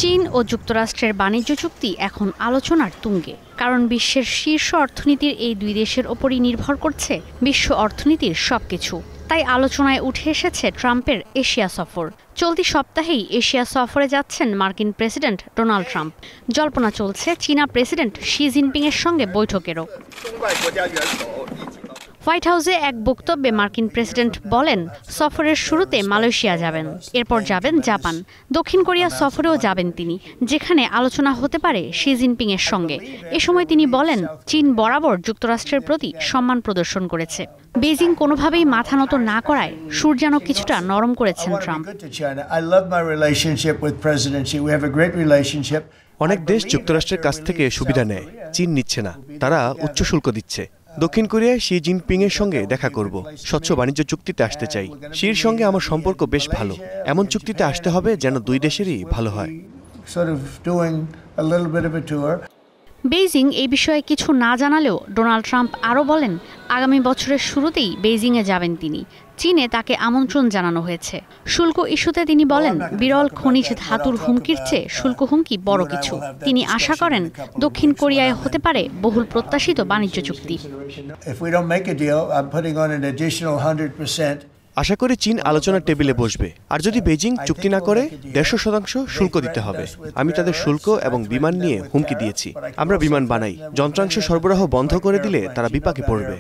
চীন ও যুক্তরাষ্ট্রের বাণিজ্য চুক্তি এখন আলোচনার তুঙ্গে, কারণ বিশ্বের শীর্ষ অর্থনীতির এই দুই দেশের ওপরই নির্ভর করছে বিশ্ব অর্থনীতির সবকিছু। তাই আলোচনায় উঠে এসেছে ট্রাম্পের এশিয়া সফর। চলতি সপ্তাহেই এশিয়া সফরে যাচ্ছেন মার্কিন প্রেসিডেন্ট ডোনাল্ড ট্রাম্প। জল্পনা চলছে চীনা প্রেসিডেন্ট শি জিনপিংয়ের সঙ্গে বৈঠকেরও। হোয়াইট হাউসে এক বক্তব্যে মার্কিন প্রেসিডেন্ট বলেন, সফরের শুরুতে মালয়েশিয়া যাবেন, এরপর যাবেন জাপান, দক্ষিণ কোরিয়া সফরেও যাবেন তিনি, যেখানে আলোচনা হতে পারে শি জিনপিংয়ের সঙ্গে। এ সময় তিনি বলেন, চীন বরাবর যুক্তরাষ্ট্রের প্রতি সম্মান প্রদর্শন করেছে। বেজিং কোনোভাবেই মাথা নত না করায় সুর যেন কিছুটা নরম করেছেন ট্রাম্প। অনেক দেশ যুক্তরাষ্ট্রের কাছ থেকে সুবিধা নেয়, চীন নিচ্ছে না, তারা উচ্চ শুল্ক দিচ্ছে। দক্ষিণ কোরিয়ায় শি জিনপিং এর সঙ্গে দেখা করব, স্বচ্ছ বাণিজ্য চুক্তিতে আসতে চাই। শির সঙ্গে আমার সম্পর্ক বেশ ভালো, এমন চুক্তিতে আসতে হবে যেন দুই দেশেরই ভালো হয়। বেইজিং এই বিষয়ে কিছু না জানালেও ডোনাল্ড ট্রাম্প আরও বলেন, আগামী বছরের শুরুতেই বেইজিংয়ে যাবেন তিনি। চীনে তাকে আমন্ত্রণ জানানো হয়েছে। শুল্ক ইস্যুতে তিনি বলেন, বিরল খনিজ ধাতুর হুমকির চেয়ে শুল্ক হুমকি বড় কিছু। তিনি আশা করেন দক্ষিণ কোরিয়ায় হতে পারে বহুল প্রত্যাশিত বাণিজ্য চুক্তি। আশা করি চীন আলোচনার টেবিলে বসবে, আর যদি বেজিং চুক্তি না করে 150% শুল্ক দিতে হবে। আমি তাদের শুল্ক এবং বিমান নিয়ে হুমকি দিয়েছি। আমরা বিমান বানাই, যন্ত্রাংশ সরবরাহ বন্ধ করে দিলে তারা বিপাকে পড়বে।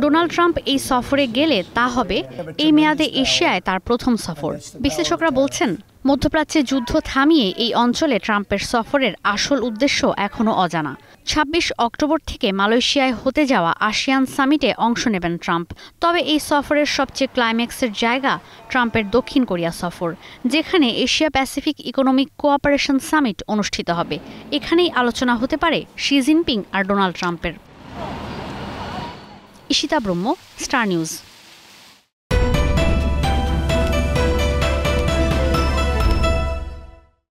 ডোনাল্ড ট্রাম্প এই সফরে গেলে তা হবে এই মেয়াদে এশিয়ায় তার প্রথম সফর। বিশ্লেষকরা বলছেন, মধ্যপ্রাচ্যে যুদ্ধ থামিয়ে এই অঞ্চলে ট্রাম্পের সফরের আসল উদ্দেশ্য এখনও অজানা। 26 অক্টোবর থেকে মালয়েশিয়ায় হতে যাওয়া আসিয়ান সামিটে অংশ নেবেন ট্রাম্প। তবে এই সফরের সবচেয়ে ক্লাইম্যাক্সের জায়গা ট্রাম্পের দক্ষিণ কোরিয়া সফর, যেখানে Asia Pacific economic cooperation summit অনুষ্ঠিত হবে। এখানেই আলোচনা হতে পারে শি জিনপিং আর ডোনাল্ড ট্রাম্পের। ঈশিতা ব্রহ্ম, স্টার নিউজ।